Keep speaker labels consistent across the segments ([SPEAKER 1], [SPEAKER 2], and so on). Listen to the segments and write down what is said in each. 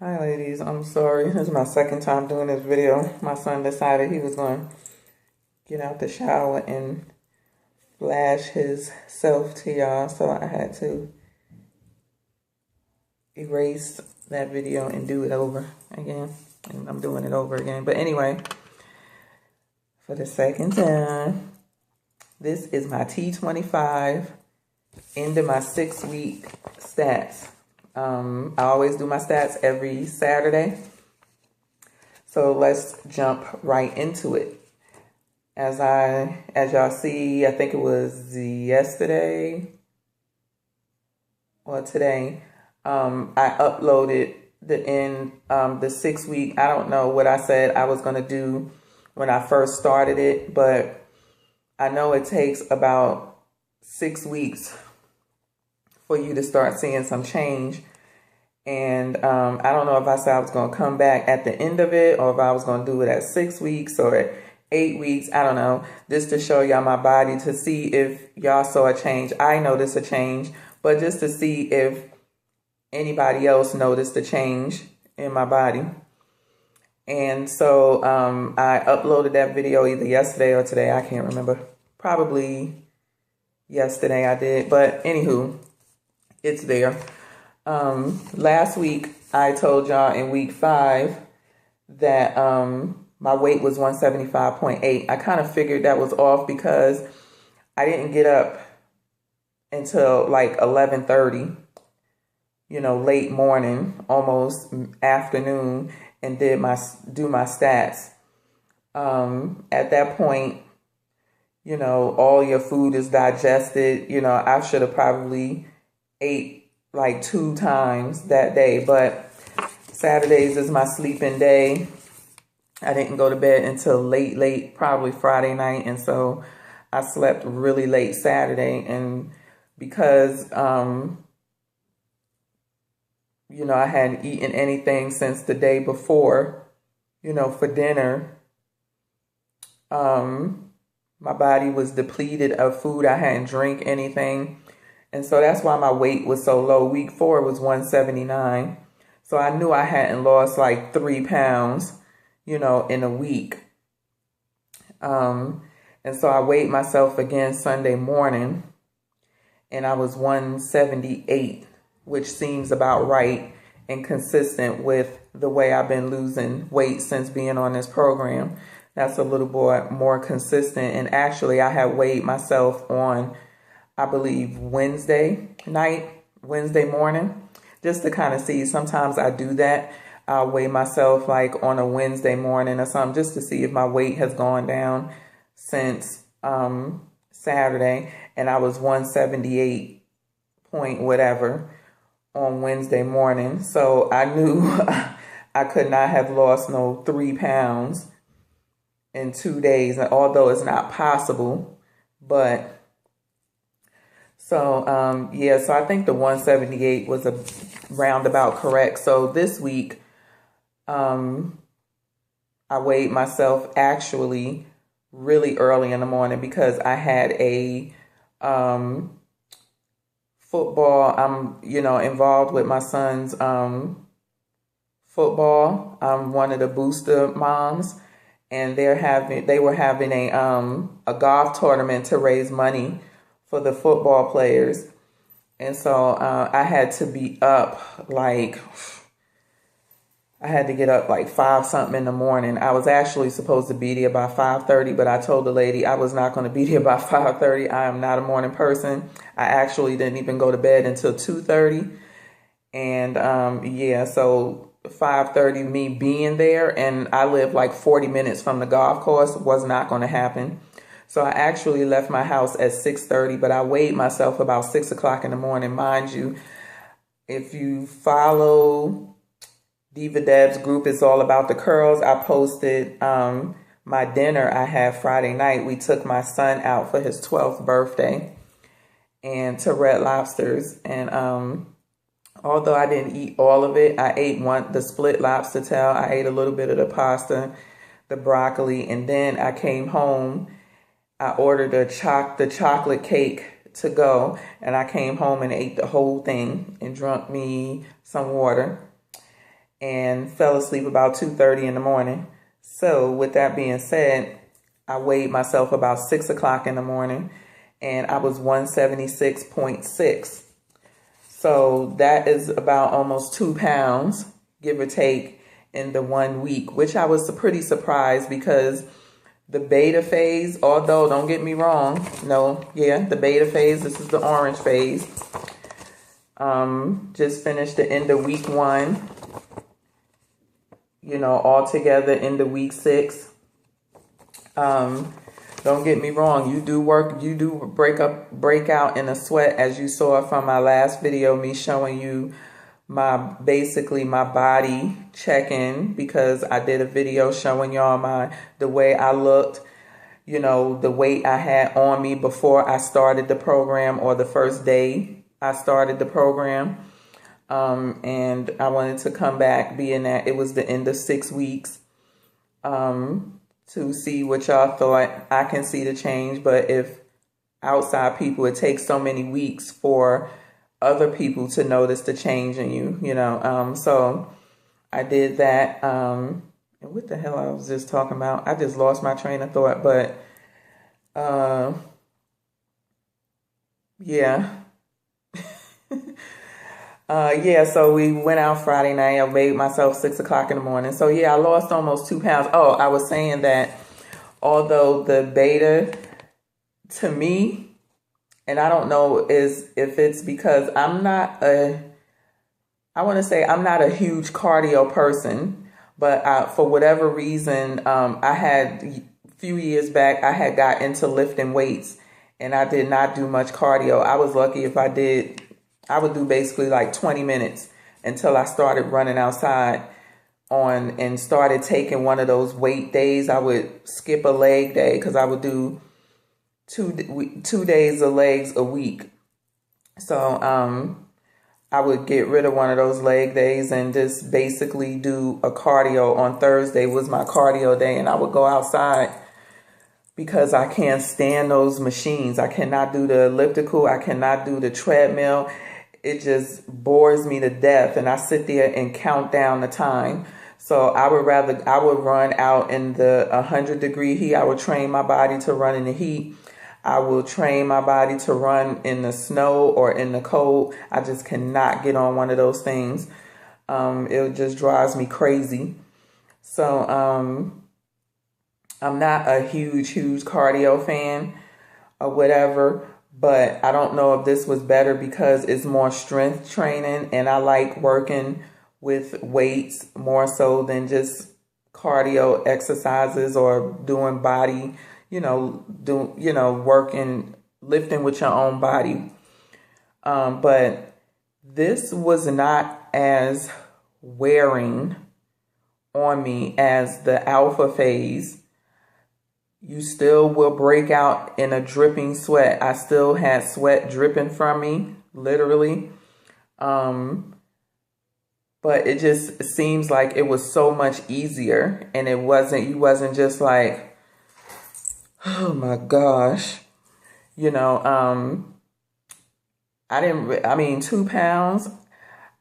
[SPEAKER 1] Hi ladies, I'm sorry. This is my second time doing this video. My son decided he was going to get out the shower and flash his self to y'all, so I had to erase that video and do it over again. And I'm doing it over again. But anyway, for the second time, this is my T25 end of my 6-week stats. I always do my stats every Saturday. So let's jump right into it. As y'all see, I think it was yesterday or today, I uploaded the 6-week. I don't know what I said I was gonna do when I first started it, but I know it takes about 6 weeks for you to start seeing some change. And I don't know if I said I was going to come back at the end of it or if I was going to do it at 6 weeks or at 8 weeks. I don't know. Just to show y'all my body to see if y'all saw a change. I noticed a change, but just to see if anybody else noticed a change in my body. And so I uploaded that video either yesterday or today. I can't remember. Probably yesterday I did. But anywho, it's there. Last week, I told y'all in week 5 that my weight was 175.8. I kind of figured that was off because I didn't get up until like 11:30, late morning, almost afternoon, and do my stats. At that point, all your food is digested. I should have probably ate like 2 times that day, but Saturdays is my sleeping day. I didn't go to bed until late, probably Friday night, and so I slept really late Saturday. And because I hadn't eaten anything since the day before, for dinner, my body was depleted of food. I hadn't drank anything. And so that's why my weight was so low. Week 4 was 179. So I knew I hadn't lost like 3 pounds, in a week. And so I weighed myself again Sunday morning, and I was 178, which seems about right and consistent with the way I've been losing weight since being on this program. That's a little bit more consistent. And actually, I had weighed myself on, I believe, Wednesday morning, just to kind of see. Sometimes I do that. I'll weigh myself like on a Wednesday morning or something just to see if my weight has gone down since Saturday. And I was 178 point whatever on Wednesday morning. So I knew I could not have lost no 3 pounds in 2 days, although it's not possible, but so, yeah, so I think the 178 was a roundabout correct. So this week, I weighed myself actually really early in the morning because I had a football. I'm, involved with my son's football. I'm one of the booster moms, and they were having a golf tournament to raise money for the football players. And so I had to be up I had to get up like 5 something in the morning. I was actually supposed to be there by 5:30, but I told the lady I was not going to be there by 5:30. I am not a morning person. I actually didn't even go to bed until 2:30. And yeah, so 5:30, me being there, and I live like 40 minutes from the golf course, was not going to happen. So I actually left my house at 6:30, but I weighed myself about 6 o'clock in the morning. Mind you, if you follow Diva Deb's group, it's all about the curls. I posted my dinner I had Friday night. We took my son out for his 12th birthday and to Red Lobster's. And although I didn't eat all of it, I ate the split lobster tail. I ate a little bit of the pasta, the broccoli, and then I came home. I ordered the chocolate cake to go, and I came home and ate the whole thing and drank me some water. and fell asleep about 2:30 in the morning. So with that being said, I weighed myself about 6 o'clock in the morning and I was 176.6. So that is about almost 2 pounds, give or take, in the 1 week, which I was pretty surprised because the beta phase, although don't get me wrong, the beta phase, this is the orange phase. Just finished the end of week 1, all together into week 6. Don't get me wrong, you do break out in a sweat, as you saw from my last video, me showing you basically my body check-in, because I did a video showing y'all the way I looked, the weight I had on me before I started the program, or the first day I started the program. And I wanted to come back, being that it was the end of 6 weeks, to see what y'all thought. I can see the change, but if outside people, it takes so many weeks for other people to notice the change in you, so I did that. And what the hell I was just talking about? I just lost my train of thought, but yeah. So we went out Friday night. I weighed myself 6 o'clock in the morning. So yeah, I lost almost 2 pounds. Oh, I was saying that although the beta, to me, and I don't know if it's because I'm not a huge cardio person, but for whatever reason, I had a few years back, I had got into lifting weights and I did not do much cardio. I was lucky if I did. I would do basically like 20 minutes until I started running outside and started taking one of those weight days. I would skip a leg day because I would do two days of legs a week. So I would get rid of one of those leg days and just basically do a cardio. On Thursday was my cardio day, and I would go outside because I can't stand those machines. I cannot do the elliptical. I cannot do the treadmill. It just bores me to death, and I sit there and count down the time. So I would run out in the 100-degree heat. I would train my body to run in the heat. I will train my body to run in the snow or in the cold. I just cannot get on one of those things. It just drives me crazy. So I'm not a huge cardio fan or whatever. But I don't know if this was better because it's more strength training, and I like working with weights more so than just cardio exercises or doing body, working, lifting with your own body. But this was not as wearing on me as the alpha phase. You still will break out in a dripping sweat. I still had sweat dripping from me, literally. But it just seems like it was so much easier, and you wasn't just like, oh my gosh, 2 pounds.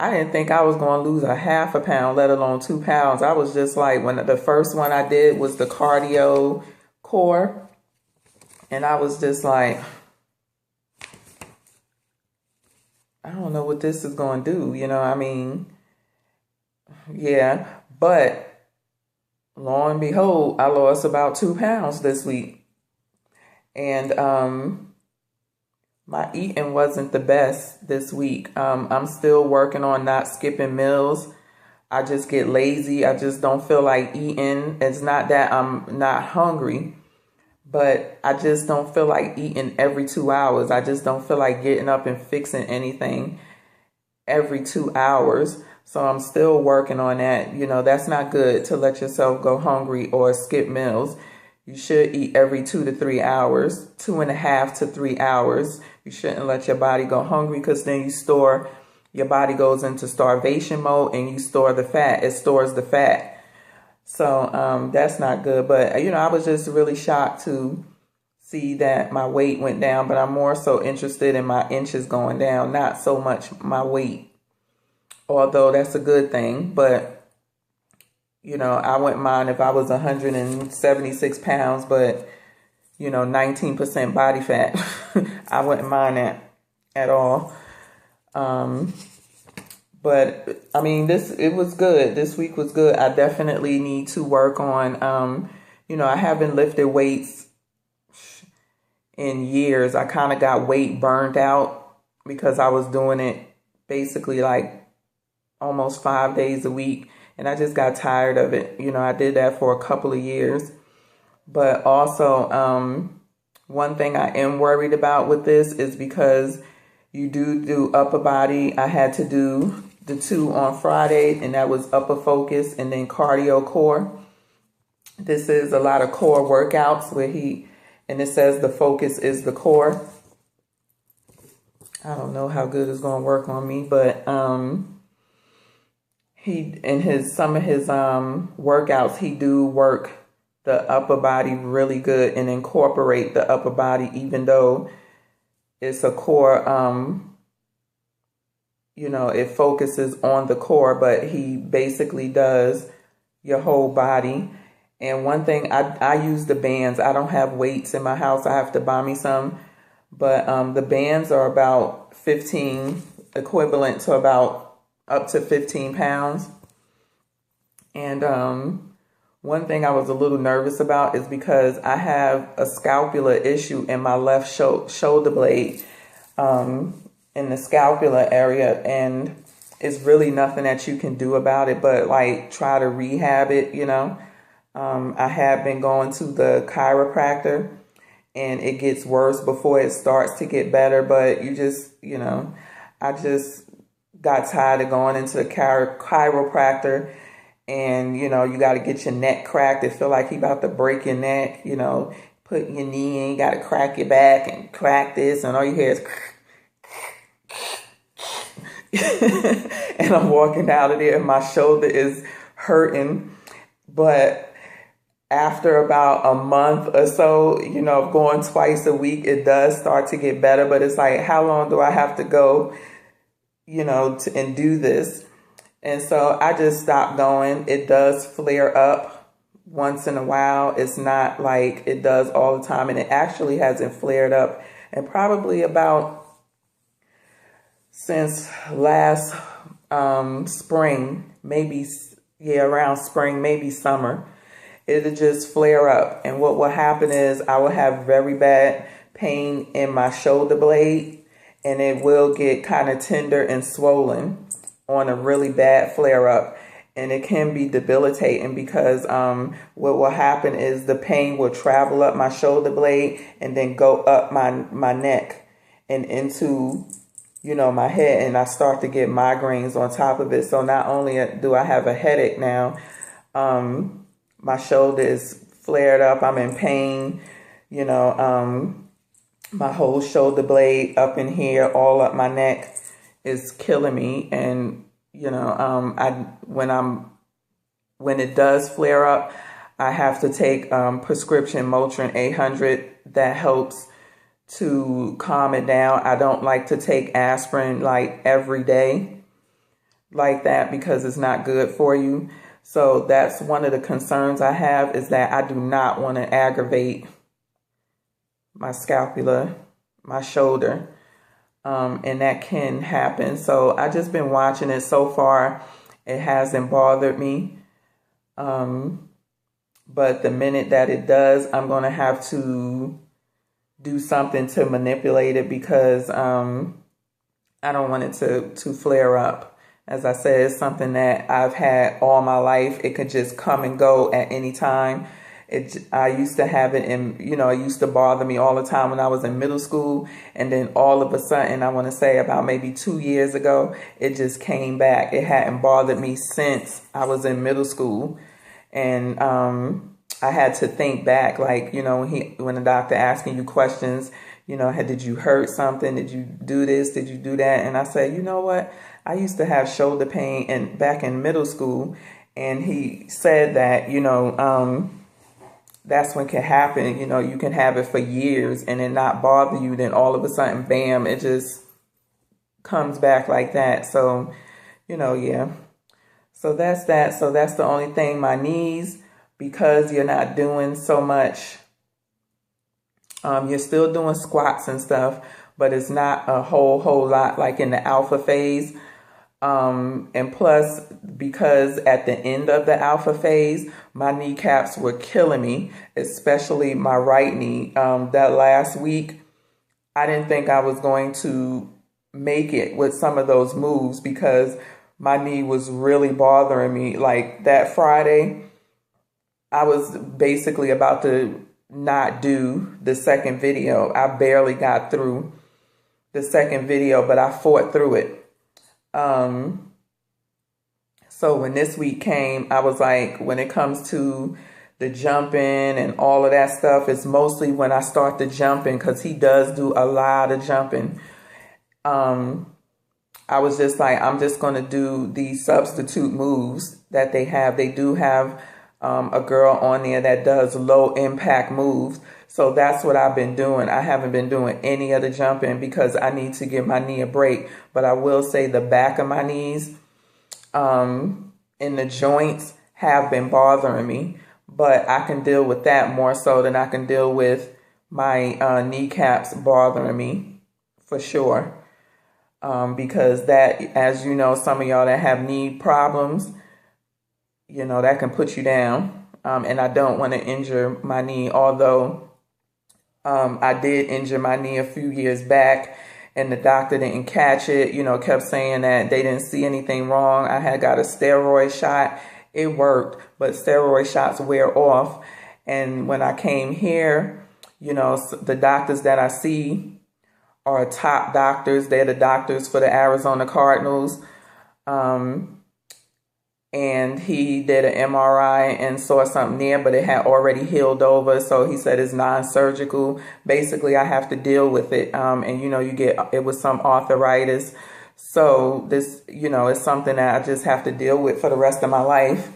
[SPEAKER 1] I didn't think I was going to lose a half a pound, let alone 2 pounds. I was just like, when the first one I did was the cardio core, and I was just like, I don't know what this is going to do, yeah, but lo and behold, I lost about 2 pounds this week, and my eating wasn't the best this week. I'm still working on not skipping meals. I just get lazy. I just don't feel like eating. It's not that I'm not hungry, but I just don't feel like eating every 2 hours. I just don't feel like getting up and fixing anything every 2 hours. So I'm still working on that. That's not good to let yourself go hungry or skip meals. You should eat every 2 to 3 hours, 2.5 to 3 hours. You shouldn't let your body go hungry, because then your body goes into starvation mode and you store the fat. It stores the fat. So that's not good. But, I was just really shocked to see that my weight went down. But I'm more so interested in my inches going down, not so much my weight. Although that's a good thing. But You know, I wouldn't mind if I was 176 pounds, but, you know, 19% body fat. I wouldn't mind that at all. But I mean, it was good. This week was good. I definitely need to work on, you know, I haven't lifted weights in years. I kind of got weight burned out because I was doing it basically like almost 5 days a week. And I just got tired of it. You know, I did that for a couple of years. But also, one thing I am worried about with this is because you do upper body. I had to do the 2 on Friday, and that was upper focus and then cardio core. This is a lot of core workouts where and it says the focus is the core. I don't know how good it's going to work on me, but some of his workouts, he do work the upper body really good and incorporate the upper body, even though it's a core, you know, it focuses on the core, but he basically does your whole body. And one thing, I use the bands. I don't have weights in my house. I have to buy me some. But the bands are about 15, equivalent to about up to 15 pounds. And one thing I was a little nervous about is because I have a scapular issue in my left shoulder blade, in the scapular area, and it's really nothing that you can do about it but like try to rehab it, you know. I have been going to the chiropractor, and it gets worse before it starts to get better, but you just, you know, I just got tired of going into the chiropractor, and, you know, you got to get your neck cracked. It feel like he about to break your neck, you know, put your knee in, you got to crack your back and crack this, and all you hear is and I'm walking out of there and my shoulder is hurting. But after about a month or so, you know, of going twice a week, it does start to get better. But it's like, how long do I have to go, you know, and do this? And so I just stopped going. It does flare up once in a while. It's not like it does all the time. And it actually hasn't flared up. And probably about since last spring, maybe, yeah, around spring, maybe summer, it'll just flare up. And what will happen is I will have very bad pain in my shoulder blade, and it will get kind of tender and swollen on a really bad flare up. And it can be debilitating because what will happen is the pain will travel up my shoulder blade and then go up my neck and into, you know, my head, and I start to get migraines on top of it. So not only do I have a headache now, my shoulder is flared up. I'm in pain, you know, my whole shoulder blade up in here, all up my neck is killing me. And, you know, when it does flare up, I have to take prescription Motrin 800 that helps to calm it down. I don't like to take aspirin like every day like that because it's not good for you. So that's one of the concerns I have, is that I do not want to aggravate my scapula, my shoulder, and that can happen. So I just been watching it. So far, it hasn't bothered me. But the minute that it does, I'm going to have to do something to manipulate it because I don't want it to flare up. As I said, it's something that I've had all my life. It could just come and go at any time. I used to have it, and, you know, it used to bother me all the time when I was in middle school. And then all of a sudden, I want to say about maybe 2 years ago, it just came back. It hadn't bothered me since I was in middle school. And I had to think back, like, you know, when the doctor asking you questions, you know, did you hurt something? Did you do this? Did you do that? And I said, you know what? I used to have shoulder pain back in middle school. And he said that, you know, that's when it can happen. You know, you can have it for years and it not bother you. Then all of a sudden, bam, it just comes back like that. So, you know, yeah. So that's that. So that's the only thing. My knees, because you're not doing so much, you're still doing squats and stuff, but it's not a whole lot like in the alpha phase. And plus, because at the end of the alpha phase, my kneecaps were killing me, especially my right knee. That last week, I didn't think I was going to make it with some of those moves because my knee was really bothering me. Like that Friday, I was basically about to not do the second video. I barely got through the second video, but I fought through it. So when this week came, I was like, when it comes to the jumping and all of that stuff, it's mostly when I start the jumping, because he does do a lot of jumping. I was just like, I'm just going to do these substitute moves that they have. They do have a girl on there that does low impact moves. So that's what I've been doing. I haven't been doing any of the jumping because I need to give my knee a break. But I will say the back of my knees in the joints have been bothering me. But I can deal with that more so than I can deal with my kneecaps bothering me, for sure. Because that, as you know, some of y'all that have knee problems, you know, that can put you down. And I don't want to injure my knee, although I did injure my knee a few years back and the doctor didn't catch it, you know, kept saying that they didn't see anything wrong. I had got a steroid shot. It worked, but steroid shots wear off. And when I came here, you know, the doctors that I see are top doctors. They're the doctors for the Arizona Cardinals. And he did an MRI and saw something there, but it had already healed over. So he said it's non-surgical. Basically, I have to deal with it. And, you know, it was some arthritis. So this, you know, is something that I just have to deal with for the rest of my life.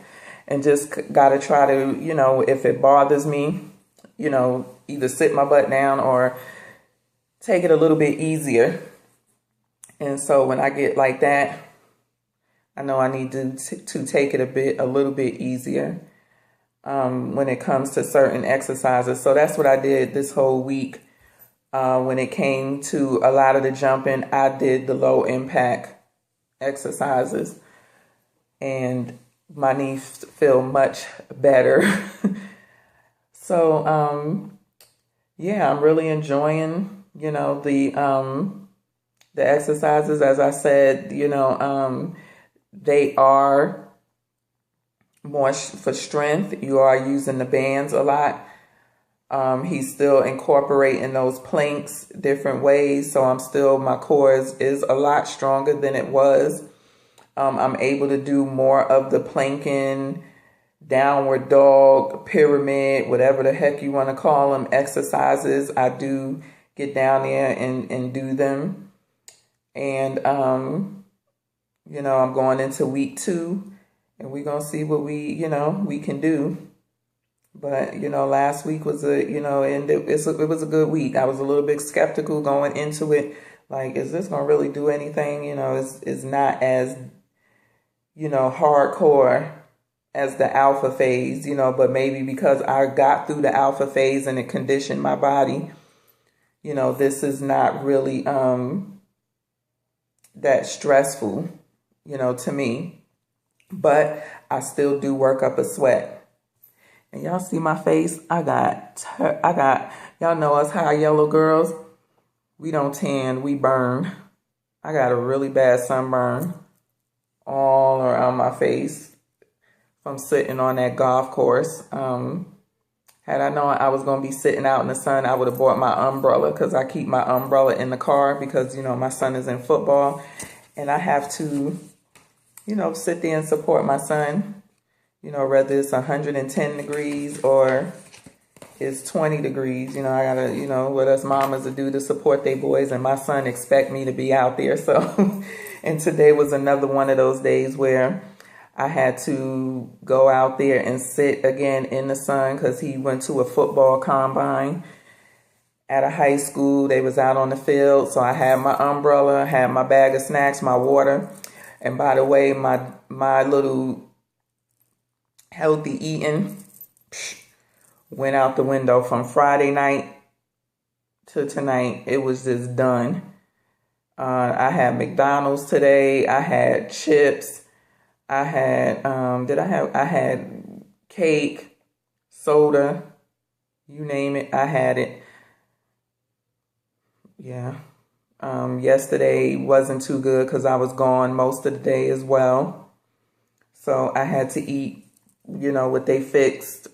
[SPEAKER 1] And just got to try to, you know, if it bothers me, you know, either sit my butt down or take it a little bit easier. And so when I get like that, I know I need to take it a little bit easier when it comes to certain exercises. So that's what I did this whole week. When it came to a lot of the jumping, I did the low impact exercises, and my knees feel much better. So yeah, I'm really enjoying, you know, the exercises. As I said, you know, they are more for strength. You are using the bands a lot. He's still incorporating those planks different ways. So my core is a lot stronger than it was. I'm able to do more of the planking, downward dog, pyramid, whatever the heck you want to call them, exercises. I do get down there and do them. And, you know, I'm going into week 2, and we're going to see what we can do. But, you know, last week was it was a good week. I was a little bit skeptical going into it. Like, is this going to really do anything? You know, it's not as, you know, hardcore as the alpha phase, you know, but maybe because I got through the alpha phase and it conditioned my body, you know, this is not really that stressful, you know, to me. But I still do work up a sweat. And y'all see my face? I got, y'all know us high yellow girls. We don't tan, we burn. I got a really bad sunburn all around my face from sitting on that golf course. Had I known I was going to be sitting out in the sun, I would have bought my umbrella, because I keep my umbrella in the car because, you know, my son is in football and I have to, you know, sit there and support my son. You know, whether it's 110 degrees or it's 20 degrees, you know, I gotta, you know, what us mamas do to support their boys, and my son expect me to be out there. So, and today was another one of those days where I had to go out there and sit again in the sun, because he went to a football combine at a high school. They was out on the field. So I had my umbrella, had my bag of snacks, my water. And by the way, my my little healthy eating went out the window from Friday night to tonight. It was just done. I had McDonald's today. I had chips. I had, I had cake, soda, you name it, I had it. Yeah. Yesterday wasn't too good because I was gone most of the day as well. So I had to eat, what they fixed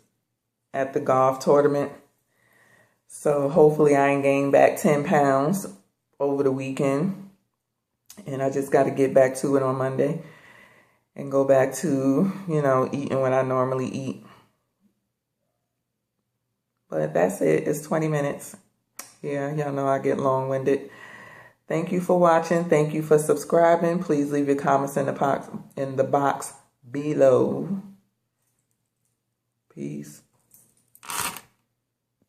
[SPEAKER 1] at the golf tournament. So hopefully I ain't gained back 10 pounds over the weekend. And I just got to get back to it on Monday and go back to, eating what I normally eat. But that's it. It's 20 minutes. Yeah, y'all know I get long-winded. Thank you for watching. Thank you for subscribing. Please leave your comments in the box below. Peace.